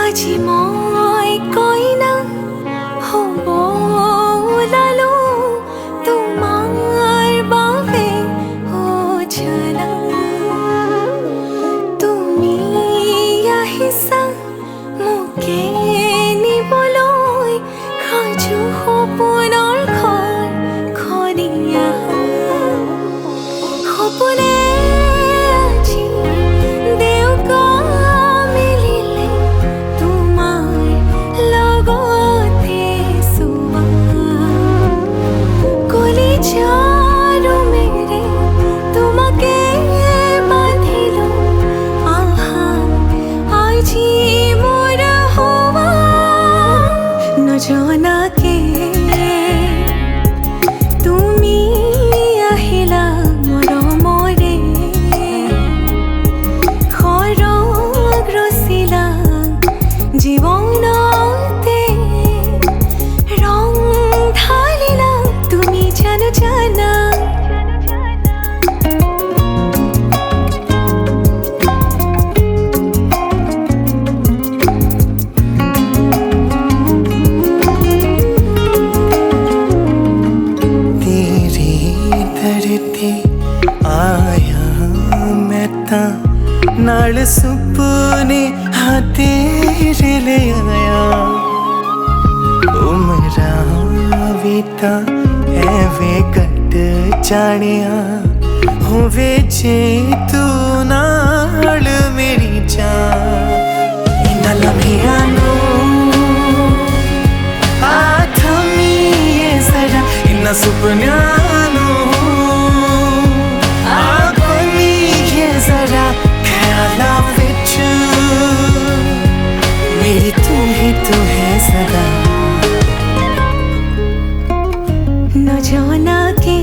আজি মই কইনা হ'ব ওলালো তোমাৰ বাবে অ জানা তুমি আহিছা মোকে নিবলৈ সাজু সপোনৰ ঘৰ খনিয়া সপোনে আজি দেউকা মিলিলে তোমাৰ লগতে চুৱা কলিজাৰো মেৰে তোমাকে বান্ধিলো আহা আজি মোৰ হোৱা নজনাকে তুমি আহিলা মৰমৰে খৰগ ৰচিলা জীৱনতে ৰং ঢালিলা তুমি জানো জানা तेरे दरते आया मैं ता नाल सुपने हाँ तेरे ले आया उमरा बीता एवे कट जानिया होवे जे तू नाल मेरी जान इन्ना लम्हियां नू जरा इन्ना सुपन्यां नू आगोनी ये जरा ख्यालां विच मेरी तू है सदा নজনাকে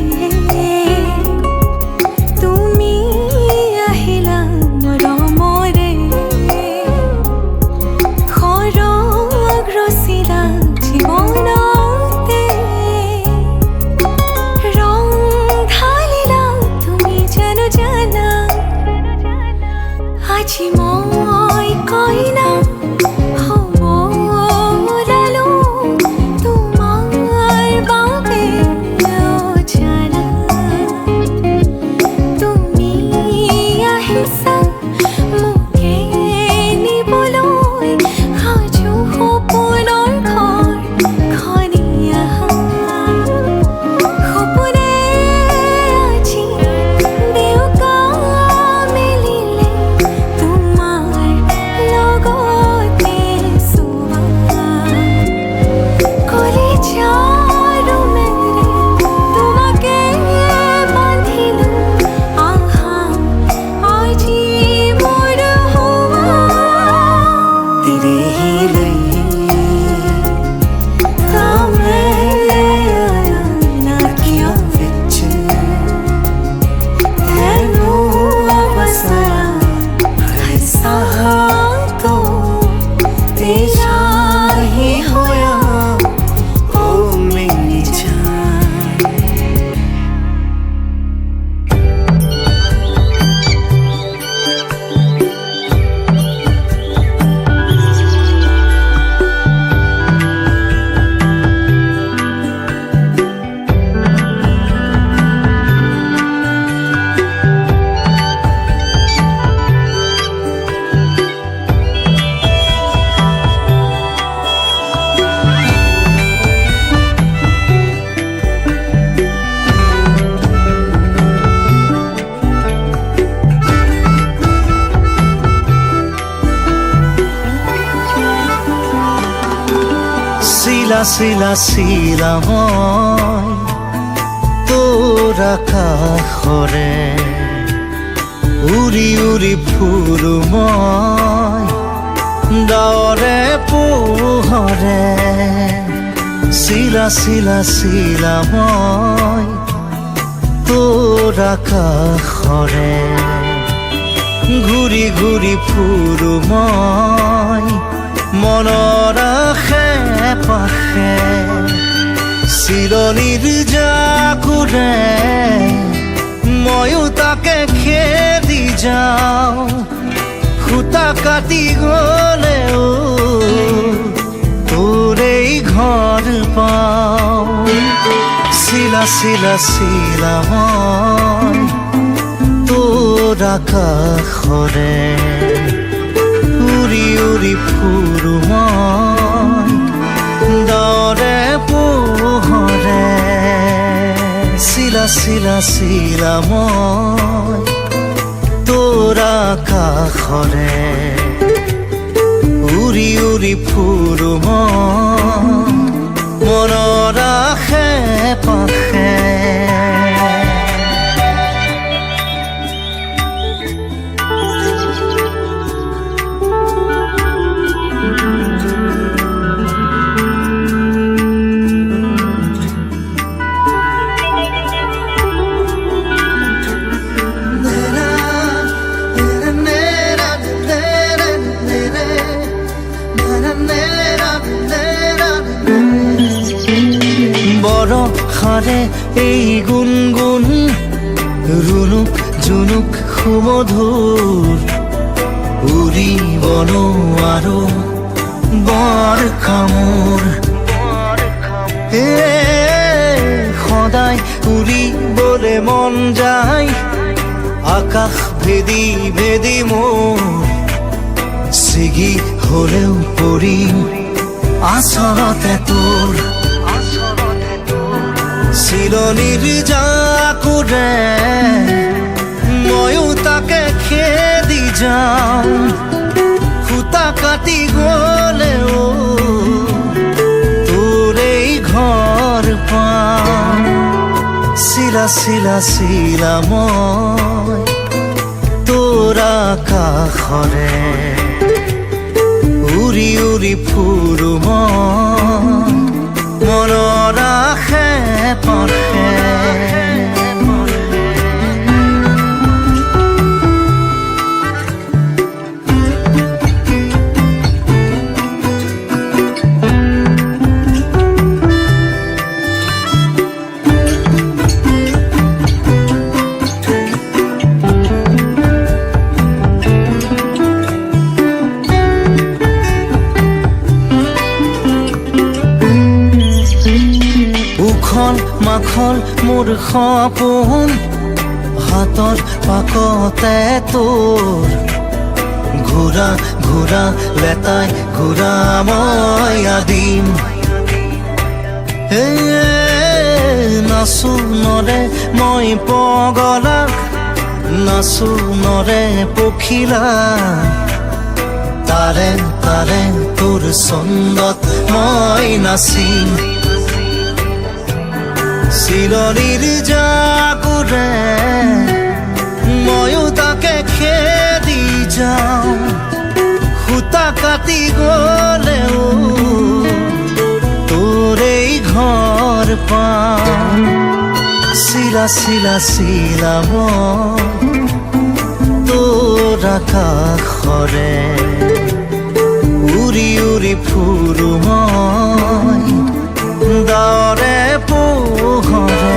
তুমি আহিলা মৰমৰে খৰগ ৰচিলা জীৱনতে ৰং ঢালিলা তুমি জানো জানা আজি মই কইনা হ'ব ওলালো তোমাৰ বাবে অ জানা তুমি আহিছা মোকে নিবলৈ সাজু সপোনৰ ঘৰ খনিয়া সপোনে আজি দেউকা মিলিলে তোমাৰ লগতে চুৱা কলিজাৰো মেৰে তোমাকে বান্ধিলো আহা আজি মোৰ হোৱা तेरे ही लिए नाकियां विच तैनू बसरा ऐसा तो तेरा ही होया ओ मेरी जान सिला सिला सिला মই তোরা কাষৰে উৰি উৰি ফুৰো মই ডাৱৰে পোহৰে চিলা চিলা চিলা মই তোৰা কাষৰে ঘূৰি ঘূৰি ফুৰো মই মনৰ আশে পাশে চিৰণিৰ জাকুৰে ময়ো তাকে খেদি যাওঁ খুটা কাটি গ'লেও চিলা চিলা মই তোৰ আকাশৰে উৰি উৰি ফুৰো মই দৰে পোহৰে চিলা চিলা চিলা মই তোৰ আকাশৰে উৰি উৰি ফুৰো মই মনৰ আশে পাশে বৰষাৰে এই গুণগুণ ৰুণুক জুনুক সুমধুৰ উৰিব নোৱাৰো বৰষা মোৰ সদায় উৰিবলে মন যায় আকাশ ভেদি ভেদি মোৰ ছিগি হলেও পৰিম আচলতে তোৰ চিলনিৰ জাকোৰে ময়ো তাকে খেদি যাওঁ সূতা কাটি গলেও তোৰেই ঘৰ পাওঁ চিলা চিলা চিলা মই তোৰ আকাশৰে উৰি উৰি ফুৰো মই মনৰ আশে পাশে উখল মাখল মোৰ সপোন হাতৰ পাকতে তোৰ ঘূৰা ঘূৰা লেতাই ঘূৰা মই আদিম নাচো নৰে মই পগলাক নাচো নৰে পখিলা তাৰে তাৰে তোৰ ছন্দত মই নাচিম চিলনিৰ জাকোৰে ময়ো তাকে খেদি যাওঁ সূতা কাটি গলেও তোৰেই ঘৰ পাওঁ চিলা চিলা চিলা মই তোৰ আকাশৰে উৰি উৰি ফুৰো মই দৰে পোহৰে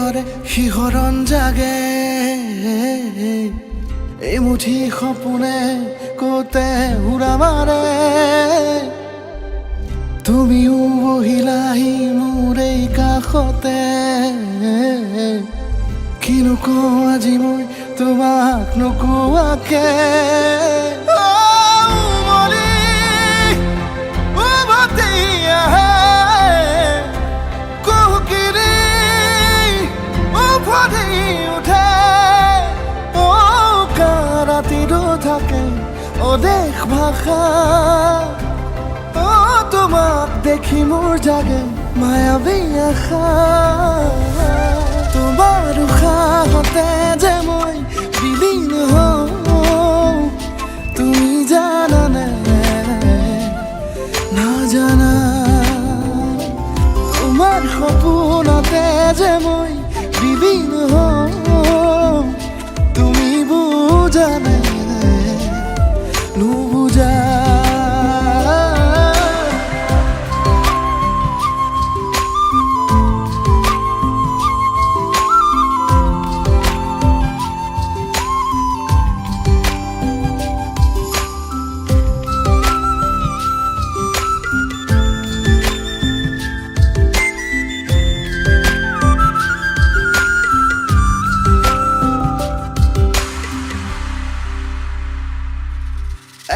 দৰে শিহৰণ জাগে এই মুঠি সপোনে কতে উৰা মাৰে তুমিও বহিলাহি মোৰ এই কাষতে কিনো কওঁ আজি মই তোমাক নোকোৱাকে থাকে অদেশ ভাষা তোমাক দেখি মোৰ জাগে মায়াবী আশা তোমাৰ উশাহতে যে মই বিলীন হওঁ তুমি জানানে নাজানা তোমাৰ সপোনতে যে মই বিলীন হওঁ তুমি বুজানে নুবুজা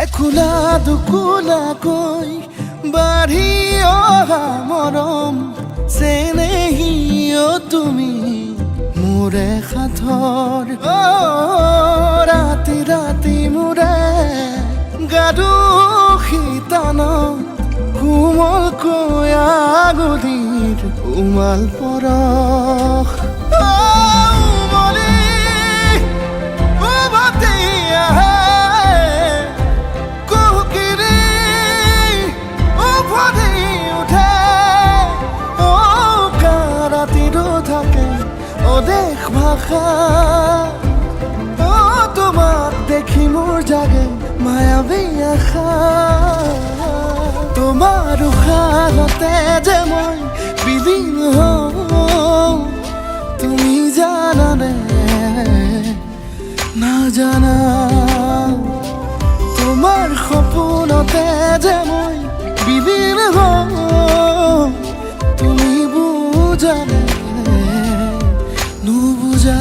এখোলা দুকোলাকৈ বাঢ়ি অহা মৰম চেনেহিও তুমি মোৰে সাথৰ ৰাতি ৰাতি মোৰে গাদু শীতান কোমলকৈ আগুলিৰ উমাল পৰশ অদেশ ভাষা তোমাক দেখি মোৰ জাগে মায়াবী আশা তোমাৰ উশাহতে যে মই বিলীন হওঁ তুমি জানানে নাজানা তোমাৰ সপোনতে যে মই বিলীন হওঁ তুমি বুজানে নুবুজা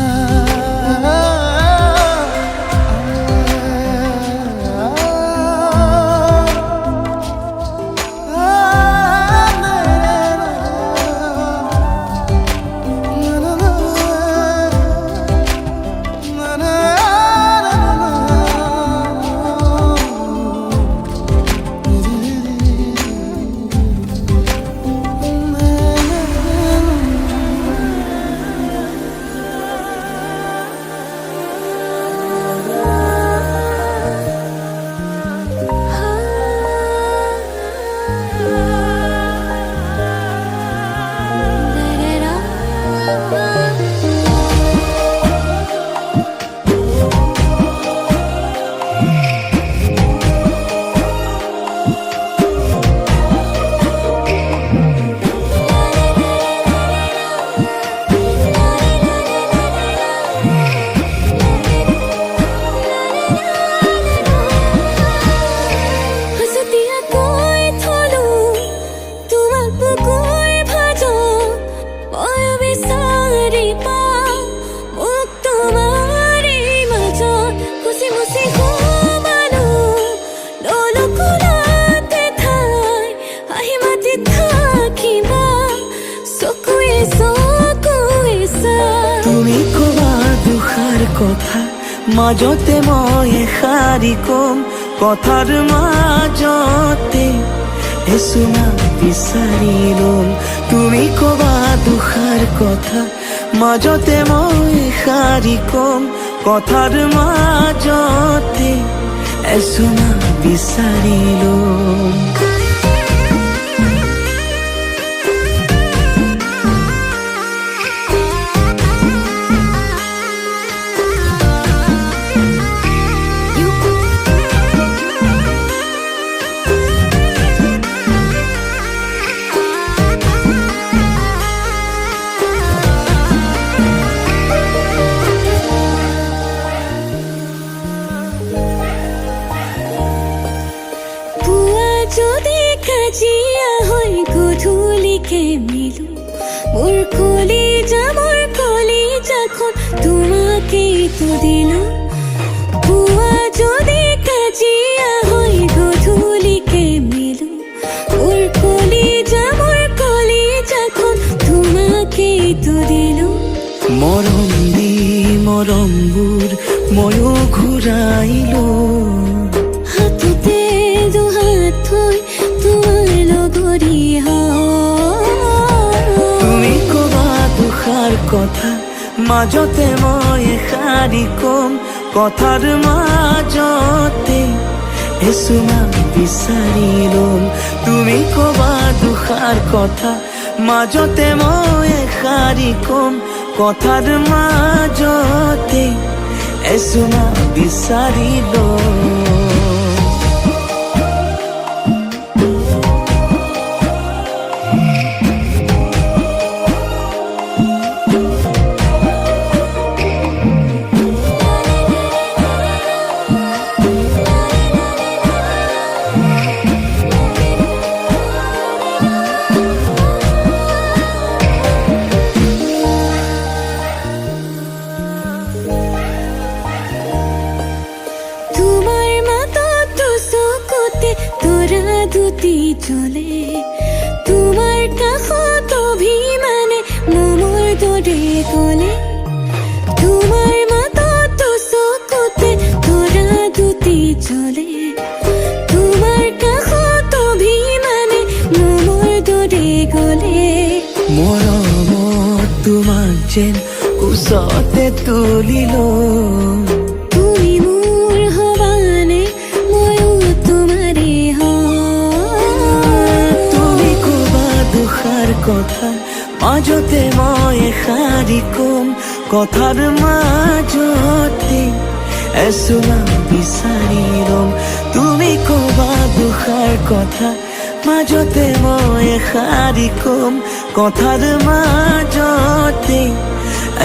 কথা মাজতে মই এষাৰি কম কথাৰ মাজতে এচুমা বিচাৰি লম তুমি কবা দুষাৰ কথা মাজতে মই এষাৰি কম কথাৰ মাজতে এচুমা বিচাৰি লম কাজিয়া হৈ গধূলিকে মিলো মোৰ কলিজাখন তোমাকেই তো দিলো পুৱা যদি কাজিয়া হৈ গধূলিকে মিলো মোৰ কলিজাখন তোমাকেই তো দিলো মৰম দি মৰমবোৰ ময়ো ঘূৰাইলো হাততে দুহাত থৈ তোমাৰ লগৰী তুমি কবা দুষাৰ কথা মাজতে মই এষাৰি কম কথাৰ মাজতে এচুমা বিচাৰি লম তুমি কবা দুষাৰ কথা মাজতে মই এষাৰি কম কথাৰ মাজতে এচুমা বিচাৰি লম দুটি জ্বলে তোমাৰ কাষত অভিমানে মমৰ দৰে গলে তোমাৰ মাতত চকুতে তৰা দুটি জ্বলে তোমাৰ কাষত অভিমানে মমৰ দৰে গলে মৰমত তোমাক যেন কোচতে তুলিলো তুমি মোৰ হবানে ময়ো তোমাৰে কথা মাজতে মই এষাৰি কম কথাৰ মাজতে এচুমা বিচাৰি লম তুমি কবা দুষাৰ কথা মাজতে মই এষাৰি কম কথাৰ মাজতে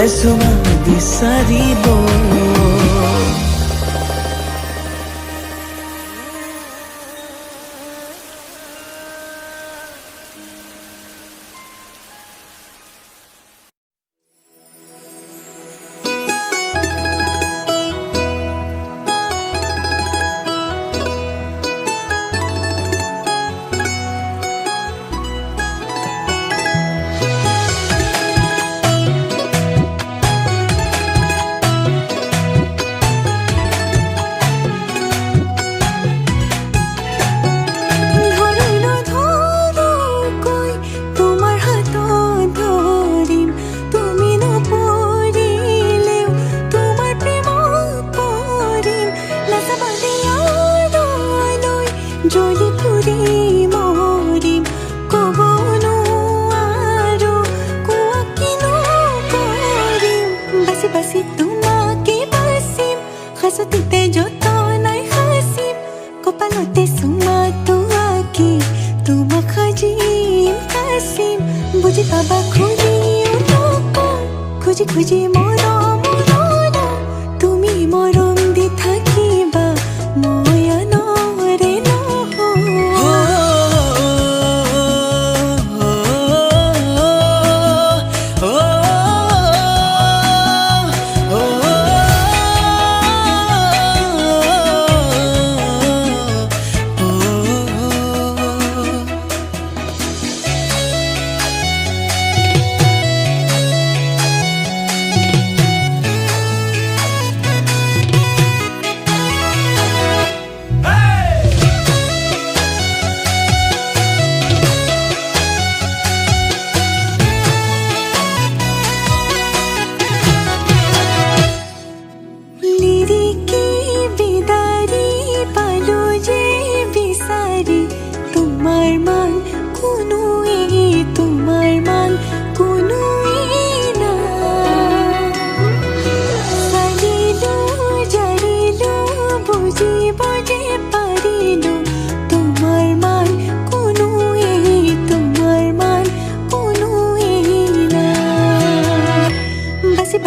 এচুমা বিচাৰি লম জলি পুৰি মৰিম ক'ব নোৱাৰো কোৱা কিনো কৰিম বাচি বাচি তোমাকে বাচিম সাঁচতিতে যতনাই সাঁচিম কপালতে চুমাটো আঁকি তোমাক সাজিম সাঁচিম বুজি পাবা খুজিও নকওঁ খুজি খুজি মৰম তুমি মৰম দি থাকিবা মই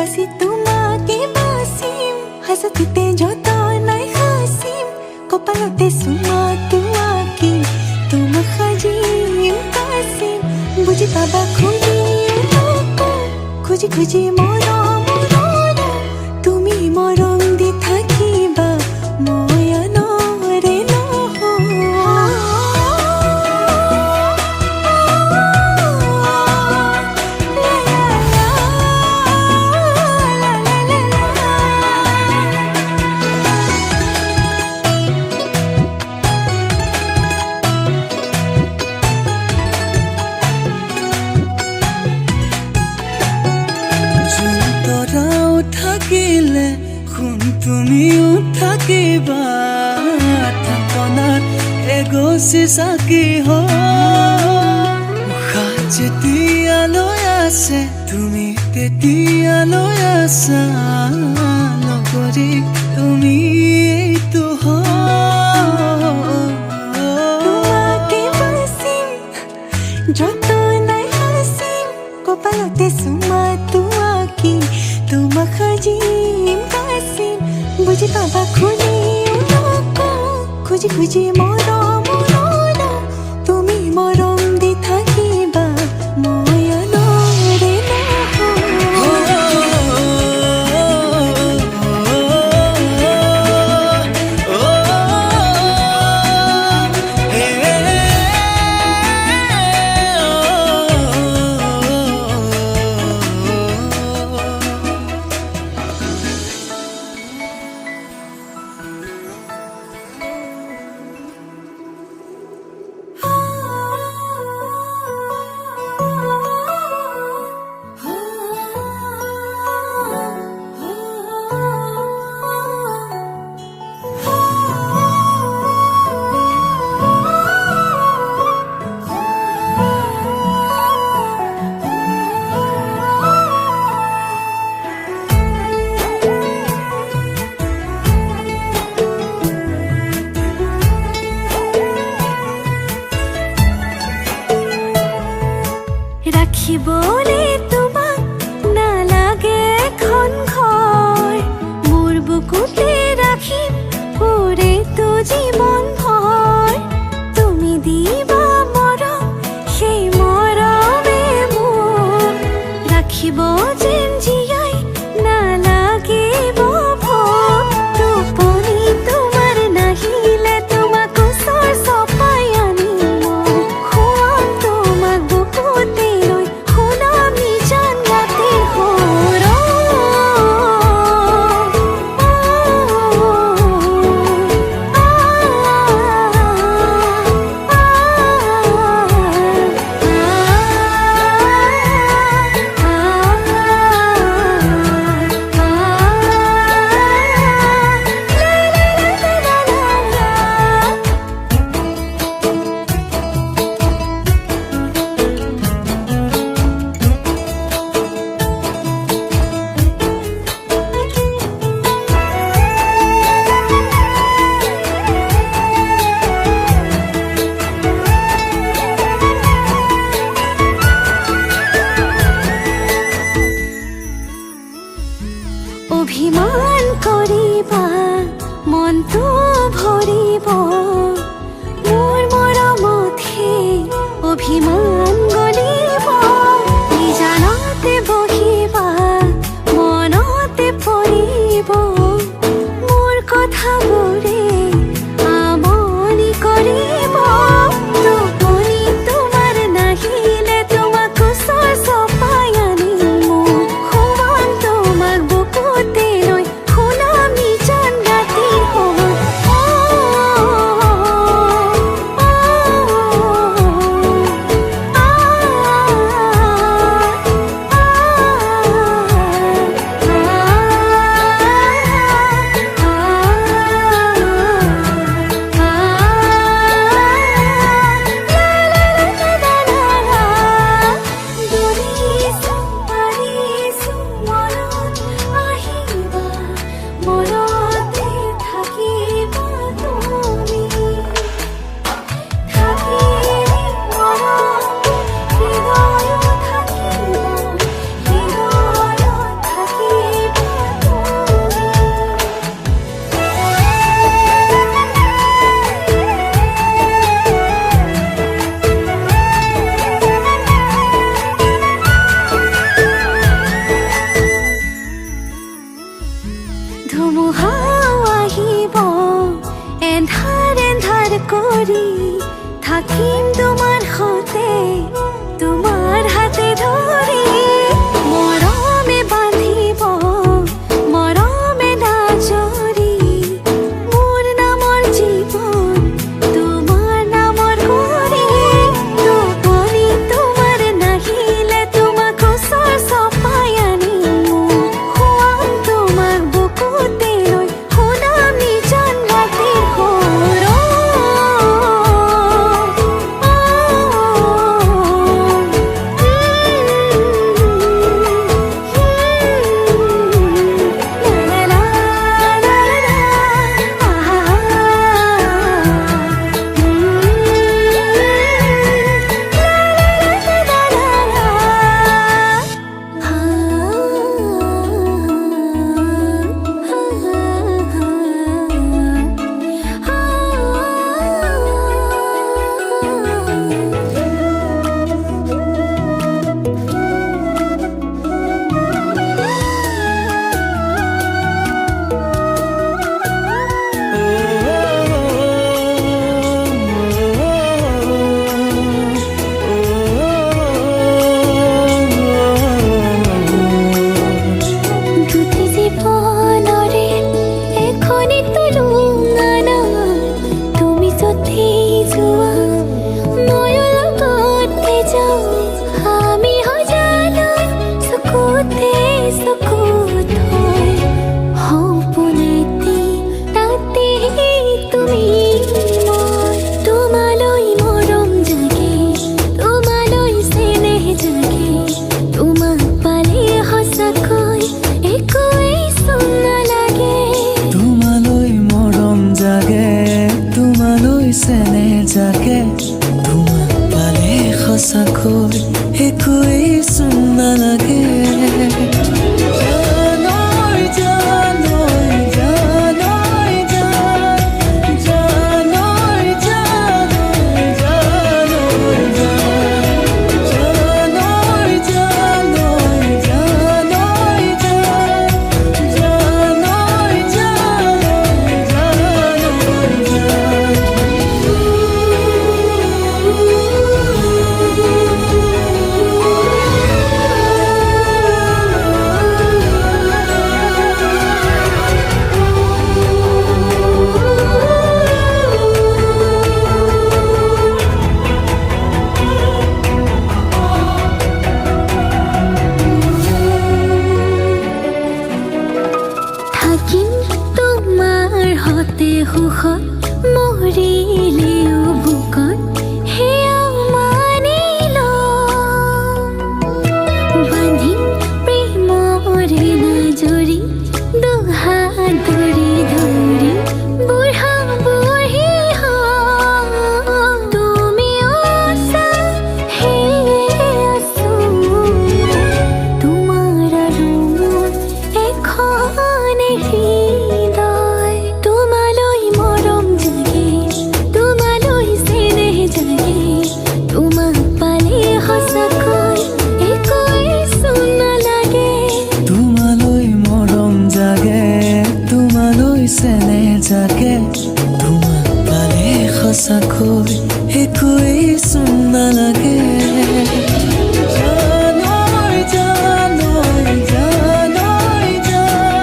বাসি তোমাকে বাসিম হাসতিতে যতনাই হাসিম কপালতে চুমাটো আঁকিম তোমাক সাজি খুঁজি মৰম তুমি মৰম দি থাকিবা ময়নৰে তৰাও থাকিলে সোণ তুমিও থাকিবা থাপনাত এগছি চাকি উশাহ যেতিয়ালৈ আছে তুমি তেতিয়ালৈ আছা লগৰী তুমি এইটো তোমাকে বাচিম যতনাই হাচিম কপালতে চুমাটো আঁকি তোমাক সাজিম কাচিম বুজি পাবা খুলিও নকওঁ খুজি খুজি মৰম তুমি মৰম দি থাকিবা ময়নৰে ৰাখিবলে তোমাক নালাগে এখন ঘৰ মোৰ বুকুতে ৰাখিম পুৰেতো জীৱন ভৰ তুমি দিবা মৰম সেই মৰমে মোক ৰাখিব যেন জীয়াই নালাগিব ভোক টোপনি তোমাৰ নাহিলে তোমাক ওচৰ চপাই আনিম খুৱাম তোমাক বুকুতে অভিমান কৰিবা মনটো ভৰিব মোৰ মৰমতহে অভিমান গলিব নিজানতে বহিবা মনতে পৰিব মোৰ কথাবোৰে আমনি কৰিব টোপনি তোমাৰ নাহিলে তোমাক ওচৰ চপাই আনিম খুৱাম তোমাক বুকুতে লৈ শুনাম নিজান ৰাতি দুখত মৰিলেও বুকত সেয়াও মানি লম বান্ধিম প্ৰেমৰে নাজৰি দুহাত ধৰি ধৰি বুঢ়া বুঢ়ী হম তুমিও আছা সেয়ে আছো তোমাৰ আৰু মোৰ এখনে হৃদয় তোমালৈ মৰম জাগে তোমালৈ চেনেহ জাগে তোমাক পালে সঁচাকৈ একোৱেই চোন নালাগে তোমালৈ মৰম জাগে তোমালৈ চেনেহ জাগে তোমাক পালে সঁচাকৈ একোৱেই চোন নালাগে জানৈ জানৈ জানৈ জান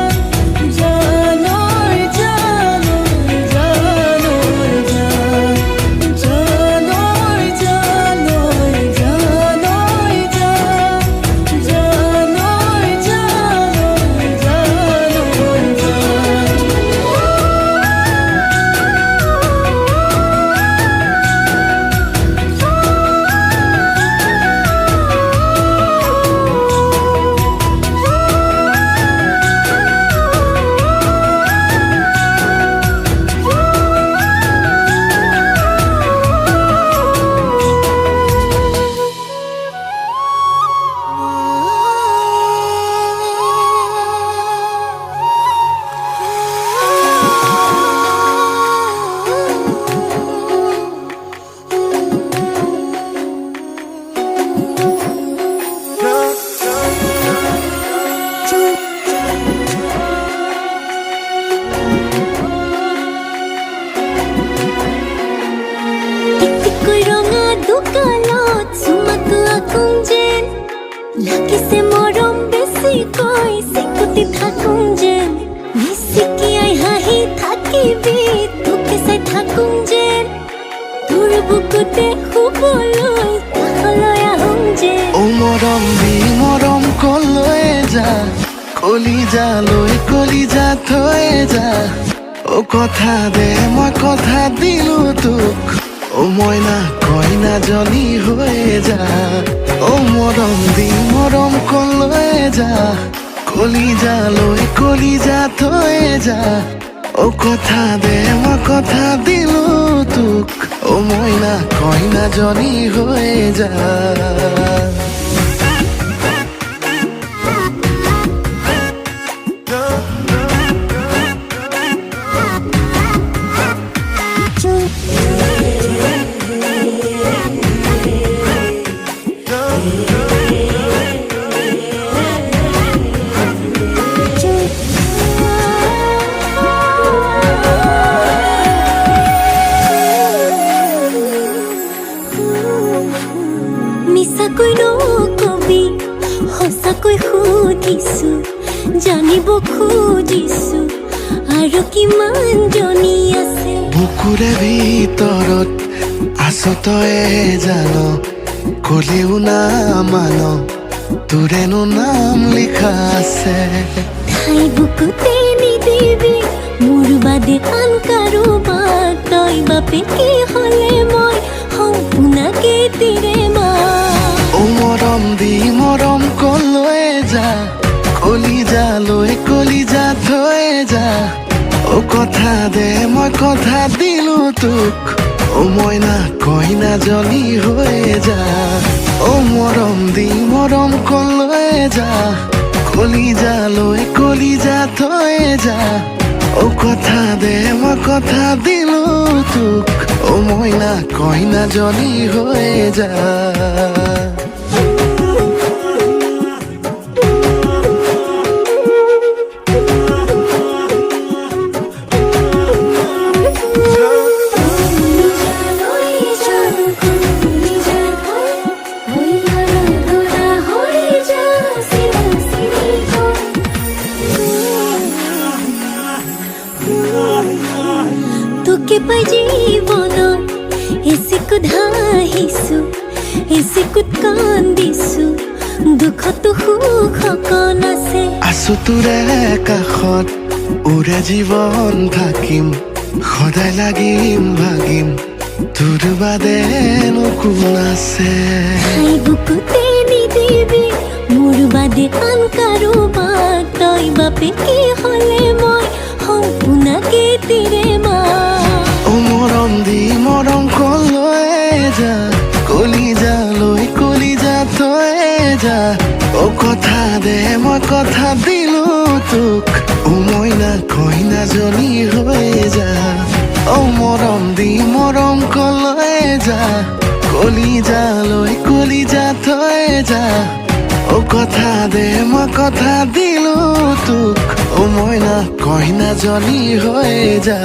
জানৈ জানৈ জানৈ জান জানৈ জানৈ জানৈ জান জানৈ জানৈ জানৈ জান টিকটিকৈ ৰঙা দোকানত চুমাটো আকুং যেন লাগিছে মৰম বেছিকৈ চিকুটি থাকুং যেন মিচিকিয়াই হাঁহি থাকিবি তোকে চাই থাকুং যেন তোৰ বুকুতে শুবলৈ কাষলৈ আহোঁ যেন ও মৰম দি মৰম কলৈ যা কলিজা থৈ যা ও কথা দে মই কথা দিলো তোক ও মইনা কইনা জনী হৈ যা ও মৰম দি মৰম কলৈ যা কলিজা থৈ যা ও কথা দে মই কথা দিলো তোক ও মইনা কইনা জনী হৈ যা মিছাকৈ নকবি সঁচাকৈ সুধিছো জানিব খুজিছো আৰু কিমান জনী আছে বুকুৰে ভিতৰত আছ তয়ে জান কলেও না মান তোৰেনো নাম লিখা আছে ঠাই বুকুতে নিদিবি মোৰ বাদে আন কাৰোবাক তই বাপে কি হ'লে মই সম্পূৰ্ণকে তিৰে মা ও মৰম দি মৰম কলৈ যা কলিজা থৈ যা ও কথা দে মই কথা দিলো তোক ও মইনা কইনা জনী হৈ যা ও মৰম দি মৰম কলৈ যা কলিজা থৈ যা ও কথা দে মই কথা দিলো তোক ও মইনা কইনা জনী হৈ যা তোকে পাই জীৱনত এচিকুত হাঁহিছো এচিকুত কান্দিছো দুখতো সুখ অকণ আছে আছো তোৰে কাষত উৰে জীৱন থাকিম সদায় লাগিম ভাগিম তোৰ বাদেনো কোন আছে ঠাই বুকুতে নিদিবি মোৰ বাদে আন কাৰোবাক তই বাপেকে হ'লে মই সম্পূৰ্ণাকে তিৰে মা ও মৰম দি মৰম কলৈ যা কলিজা থৈ যা ও কথা দে মই কথা দিলো তোক ও মইনা কইনাজনী হৈ যা ও মৰম দি মৰম কলৈ যা কলিজা থৈ যা ও কথা দে মই কথা দিলো তোক ও মইনা কইনাজনী হৈ যা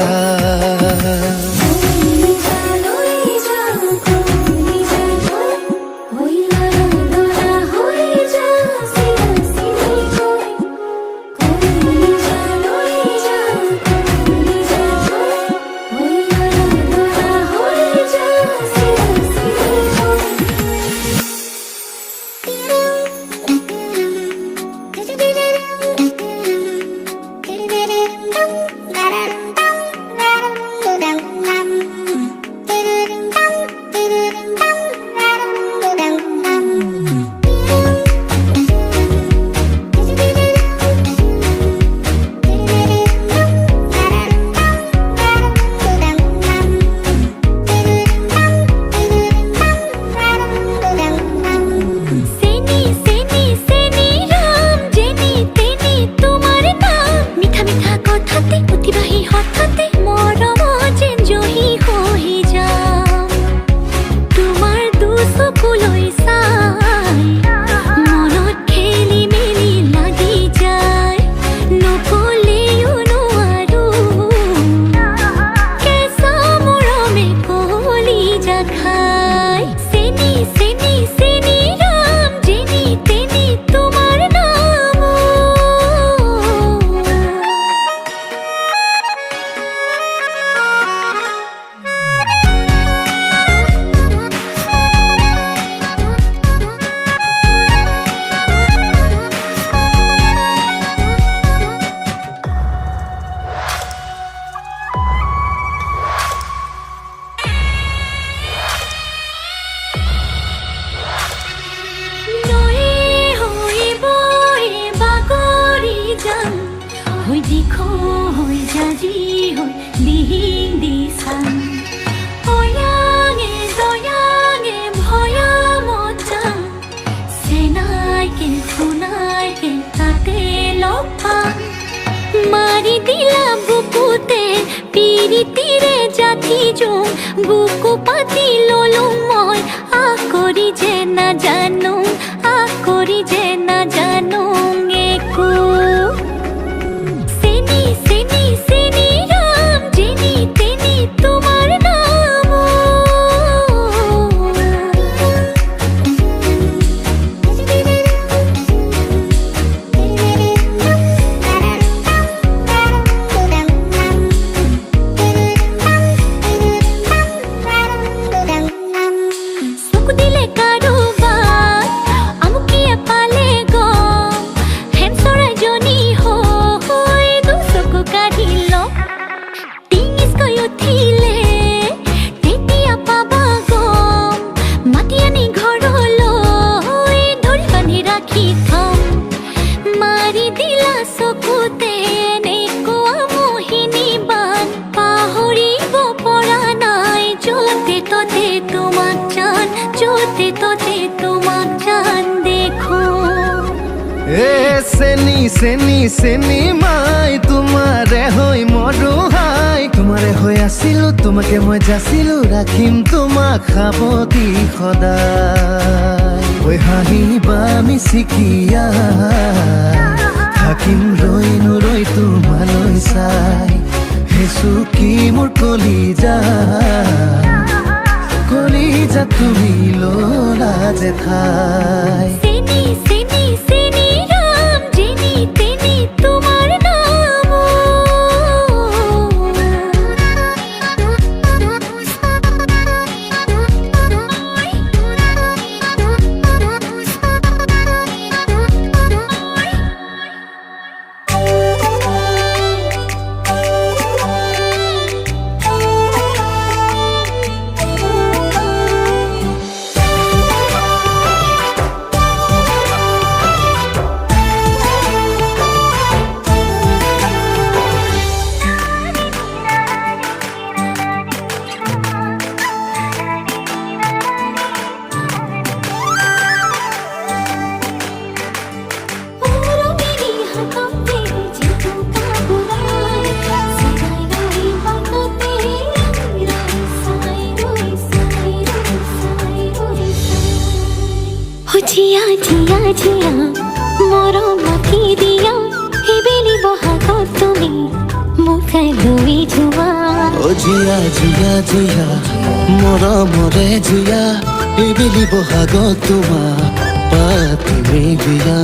মাৰি দিলা বুকুতে পিৰিতিৰে জাতি জোং বুকু পাতি ললো মই আকৰি যে নাজানো একো চেনি ৰাম যেনি তেনি তোমাৰ নাম চেনি মাই তোমাৰে হৈ মৰো হাই তোমাৰে হৈ আছিলো তোমাকে মই যাচিলো ৰাখিম তোমাক সাৱতি সদায় ঐ হাঁহিবা মিচিকিয়া থাকিম ৰৈ তোমালৈ চাই হেচু কি মোৰ কলিজা তুমি ললা যে ঠাই চেনি ৰাম যেনি তেনি তোমাৰ নাম জিয়া জিয়া জিয়া মৰম মাতি দিয়া এইবেলি বহাগত তুমি মুখাই লৈ যোৱা ও জিয়া জিয়া জিয়া মৰমৰে জিয়া এইবেলি বহাগত তোমাক পাতিমেই বিয়া